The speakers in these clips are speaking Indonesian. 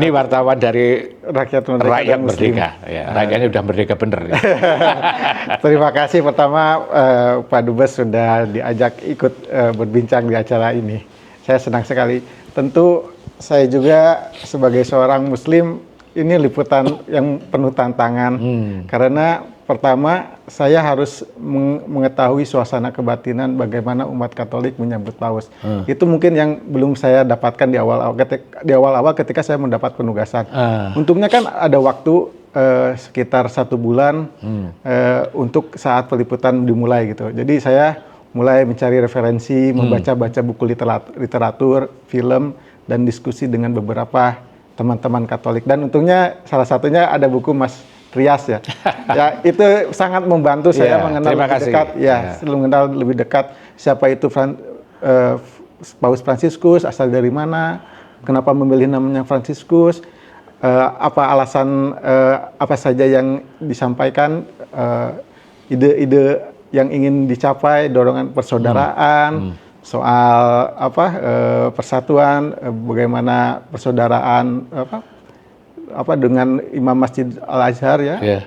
Ini wartawan dari Rakyat Merdeka. Rakyat Merdeka. Ya, rakyatnya udah merdeka bener. Terima kasih pertama Pak Dubes sudah diajak ikut berbincang di acara ini. Saya senang sekali. Tentu saya juga sebagai seorang Muslim ini liputan yang penuh tantangan karena pertama saya harus mengetahui suasana kebatinan bagaimana umat Katolik menyambut Paus. Itu mungkin yang belum saya dapatkan di awal-awal ketika saya mendapat penugasan. Untungnya kan ada waktu sekitar 1 bulan untuk saat peliputan dimulai gitu. Jadi saya mulai mencari referensi, membaca-baca buku literatur, film, dan diskusi dengan beberapa teman-teman Katolik. Dan untungnya salah satunya ada buku Mas Trias ya. Ya itu sangat membantu saya mengenal lebih dekat. Mengenal lebih dekat siapa itu Paus Fransiskus, asal dari mana, kenapa memilih namanya Fransiskus, apa alasan apa saja yang disampaikan, ide-ide yang ingin dicapai, dorongan persaudaraan, soal persatuan, bagaimana persaudaraan dengan Imam Masjid Al-Azhar ya.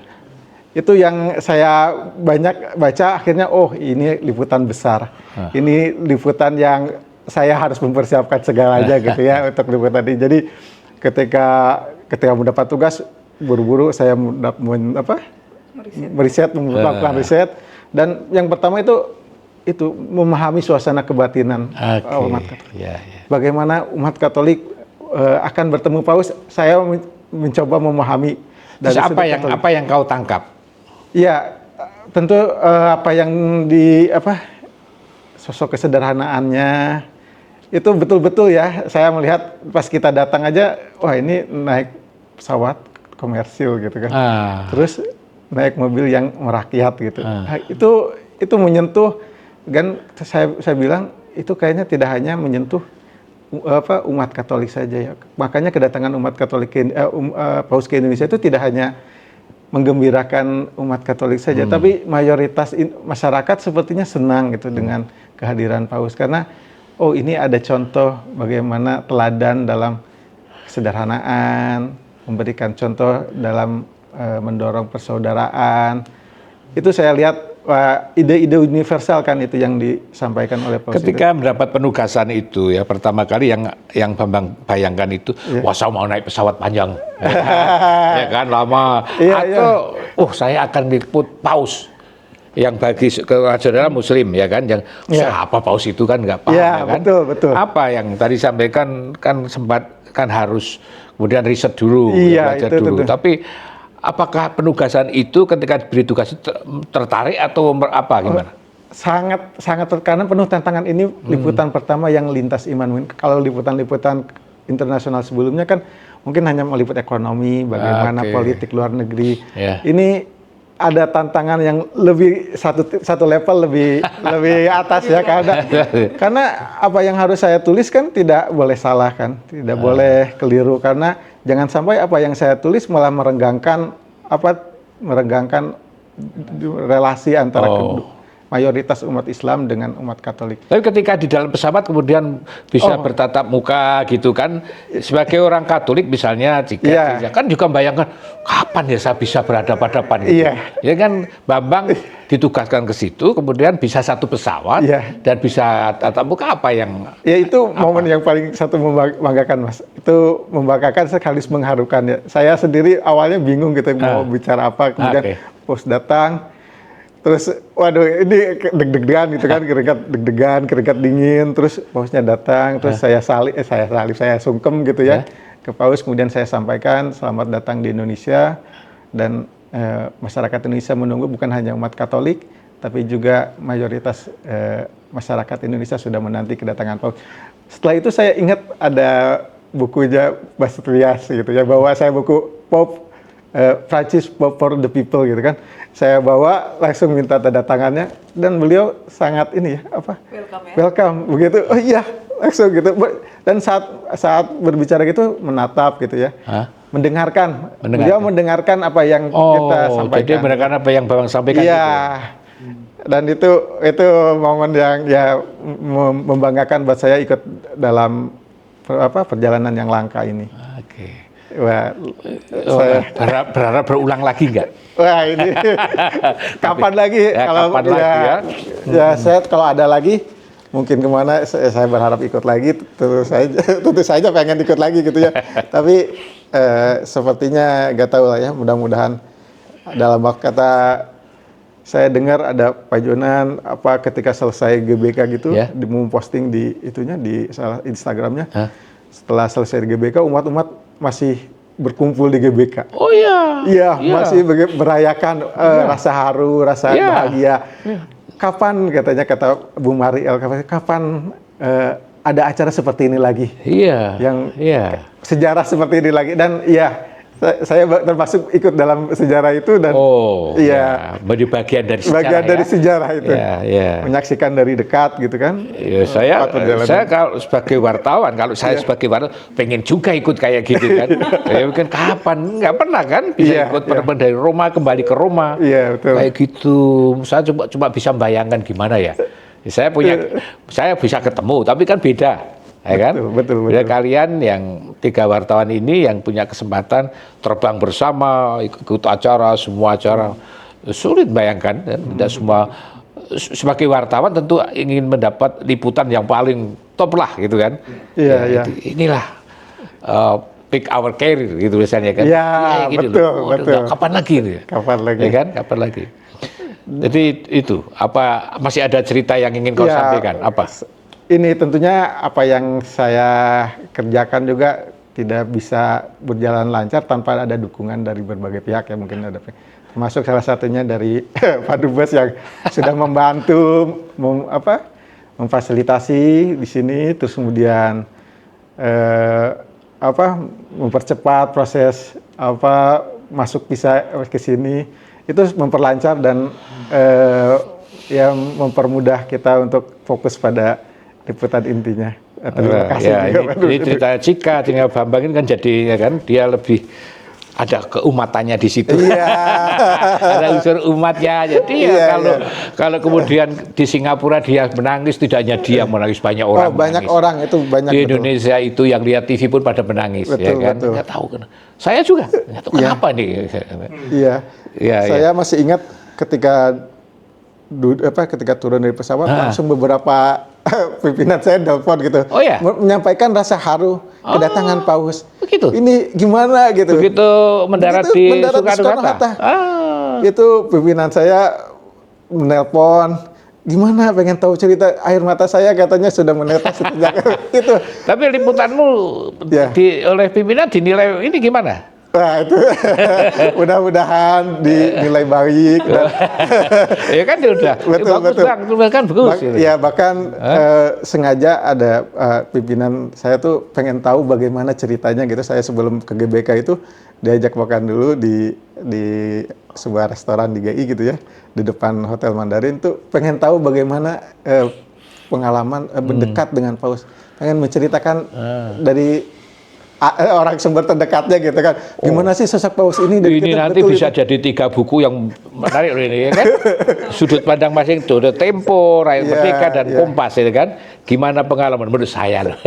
Itu yang saya banyak baca, akhirnya ini liputan besar. Ini liputan yang saya harus mempersiapkan segalanya gitu ya untuk liputan ini. Jadi ketika mendapat tugas buru-buru saya melakukan riset, dan yang pertama itu memahami suasana kebatinan umat Katolik. Bagaimana umat Katolik akan bertemu Paus, saya mencoba memahami. Dari apa yang kau tangkap? Ya, tentu sosok kesederhanaannya itu betul-betul ya. Saya melihat pas kita datang aja, wah ini naik pesawat komersil gitu kan. Terus naik mobil yang merakyat gitu. Itu menyentuh. Dan saya bilang itu kayaknya tidak hanya menyentuh umat Katolik saja ya. Makanya kedatangan umat Katolik Paus ke Indonesia itu tidak hanya menggembirakan umat Katolik saja, tapi mayoritas masyarakat sepertinya senang gitu dengan kehadiran Paus, karena ini ada contoh bagaimana teladan dalam kesederhanaan, memberikan contoh dalam mendorong persaudaraan. Itu saya lihat ide-ide universal kan itu yang disampaikan oleh Paus. Ketika mendapat penugasan itu ya, pertama kali yang Bambang bayangkan itu, wah saya mau naik pesawat panjang, ya kan lama, atau saya akan diliput Paus yang bagi saudara Muslim ya kan, yang siapa Paus itu kan nggak paham ya kan. Betul. Apa yang tadi sampaikan kan sempat kan harus kemudian riset dulu, belajar dulu, tapi apakah penugasan itu ketika diberi tugas itu tertarik atau apa gimana? Sangat karena penuh tantangan ini liputan pertama yang lintas iman. Kalau liputan-liputan internasional sebelumnya kan mungkin hanya meliput ekonomi, bagaimana politik luar negeri. Ini ada tantangan yang lebih satu level lebih atas ya, karena apa yang harus saya tulis kan tidak boleh salah kan, tidak boleh keliru, karena jangan sampai apa yang saya tulis malah merenggangkan relasi antara mayoritas umat Islam dengan umat Katolik. Tapi ketika di dalam pesawat kemudian bisa bertatap muka gitu kan, sebagai orang Katolik misalnya kan juga membayangkan kapan ya saya bisa berhadapan-hadapan gitu. Ya kan Bambang ditugaskan ke situ, kemudian bisa satu pesawat dan bisa tatap muka, apa yang? Ya itu momen yang paling satu membanggakan Mas. Itu membanggakan sekaligus mengharukan ya. Saya sendiri awalnya bingung gitu mau bicara apa, kemudian Paus datang. Terus, waduh ini deg-degan gitu kan, keringat dingin, terus Pausnya datang, terus saya sungkem gitu ya ke Paus, kemudian saya sampaikan selamat datang di Indonesia, dan masyarakat Indonesia menunggu, bukan hanya umat Katolik, tapi juga mayoritas masyarakat Indonesia sudah menanti kedatangan Paus. Setelah itu saya ingat ada bukunya Mas Trias gitu ya, bawa saya buku Pope Francis Pope for the People gitu kan. Saya bawa, langsung minta tanda tangannya, dan beliau sangat welcome begitu. Oh iya, langsung gitu. Dan saat berbicara gitu menatap gitu ya. Mendengarkan. Beliau mendengarkan apa yang kita sampaikan. Jadi mendengarkan apa yang Bambang sampaikan. Iya. Dan itu momen yang membanggakan buat saya ikut dalam perjalanan yang langka ini. Wah, berharap berulang lagi nggak? wah ini kapan lagi? Ya, Kalau kapan lagi ya? Ya saya kalau ada lagi mungkin kemana saya berharap ikut lagi. Tentu saja pengen ikut lagi gitu ya. Tapi sepertinya nggak tahu lah ya. Mudah-mudahan dalam waktu kata saya dengar ada Pak Jonan apa ketika selesai GBK gitu memposting di itunya di Instagramnya. Setelah selesai GBK umat-umat masih berkumpul di GBK. Oh iya. Iya, masih merayakan rasa haru, rasa bahagia. Kapan katanya kata Bu Mariel, kapan ada acara seperti ini lagi? Iya. Yang sejarah seperti ini lagi dan saya termasuk ikut dalam sejarah itu dan menjadi bagian dari sejarah. Bagian dari sejarah itu. Menyaksikan dari dekat gitu kan. Ya, saya kalau sebagai wartawan, saya sebagai wartawan pengen juga ikut kayak gitu kan. Ya kan kapan? Nggak pernah kan bisa ikut penerbangan dari Roma kembali ke Roma. Iya, betul. Kayak gitu. Saya cuma bisa membayangkan gimana ya. Saya bisa ketemu, tapi kan beda. Ya kan? Betul. Ya, kalian yang 3 wartawan ini yang punya kesempatan terbang bersama, ikut acara, semua acara, sulit bayangkan. Tidak semua, sebagai wartawan tentu ingin mendapat liputan yang paling top lah gitu kan. Inilah pick our career gitu misalnya kan. Gitu betul. Kapan lagi? Kapan lagi? Ya kan? Kapan lagi? Jadi itu, apa masih ada cerita yang ingin kau sampaikan? Apa? Ini tentunya apa yang saya kerjakan juga tidak bisa berjalan lancar tanpa ada dukungan dari berbagai pihak ya mungkin ada termasuk salah satunya dari Pak Dubes yang sudah membantu memfasilitasi di sini terus kemudian mempercepat proses masuk bisa ke sini itu memperlancar dan mempermudah kita untuk fokus pada liputan intinya. Terima kasih juga. Ini cerita Cika, tinggal Bambang ini kan jadi kan dia lebih ada keumatannya di situ. Ada unsur umatnya. Jadi kalau kemudian di Singapura dia menangis, tidak hanya dia menangis, banyak orang. Banyak orang itu banyak. Di Indonesia itu yang lihat TV pun pada menangis, betul. Nggak tahu kan. Saya juga nggak tahu kenapa nih. Saya masih ingat ketika turun dari pesawat langsung beberapa pimpinan saya telepon gitu, menyampaikan rasa haru kedatangan Paus. Begitu. Ini gimana gitu. Begitu mendarat di Soekarno-Hatta. Itu pimpinan saya menelpon, gimana pengen tahu cerita air mata saya katanya sudah menetes sejak itu. Tapi liputanmu oleh pimpinan dinilai ini gimana? Nah itu mudah-mudahan dinilai baik. Ya kan udah bagus kan bagus. Bahkan sengaja ada pimpinan saya tuh pengen tahu bagaimana ceritanya gitu. Saya sebelum ke GBK itu diajak makan dulu di sebuah restoran di GI gitu ya, di depan Hotel Mandarin tuh pengen tahu bagaimana pengalaman mendekat dengan Paus. Pengen menceritakan dari orang sumber terdekatnya gitu kan. Gimana sih sosok Paus ini? Ini nanti bisa jadi 3 buku yang menarik ini ya kan. Sudut pandang masing itu Tempo, Rakyat Merdeka dan Kompas itu kan. Gimana pengalaman menurut saya loh.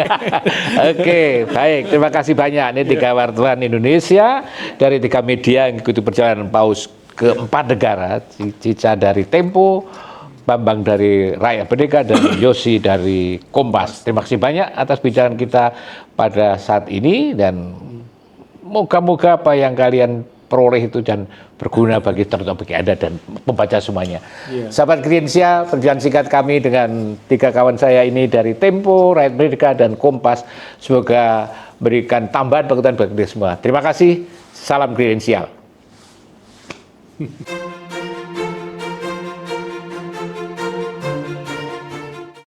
Oke, baik. Terima kasih banyak. Ini 3 wartawan Indonesia dari 3 media yang ikuti perjalanan Paus ke 4 negara. Cica dari Tempo, Bambang dari Rakyat Merdeka dan Yosi dari Kompas. Terima kasih banyak atas bicaraan kita pada saat ini dan moga-moga apa yang kalian peroleh itu dan berguna bagi terutama bagi Anda dan pembaca semuanya. Sahabat Kridensial, perjalanan singkat kami dengan 3 kawan saya ini dari Tempo, Rakyat Merdeka dan Kompas. Semoga berikan tambahan pengetahuan bagi kita semua. Terima kasih. Salam Kridensial.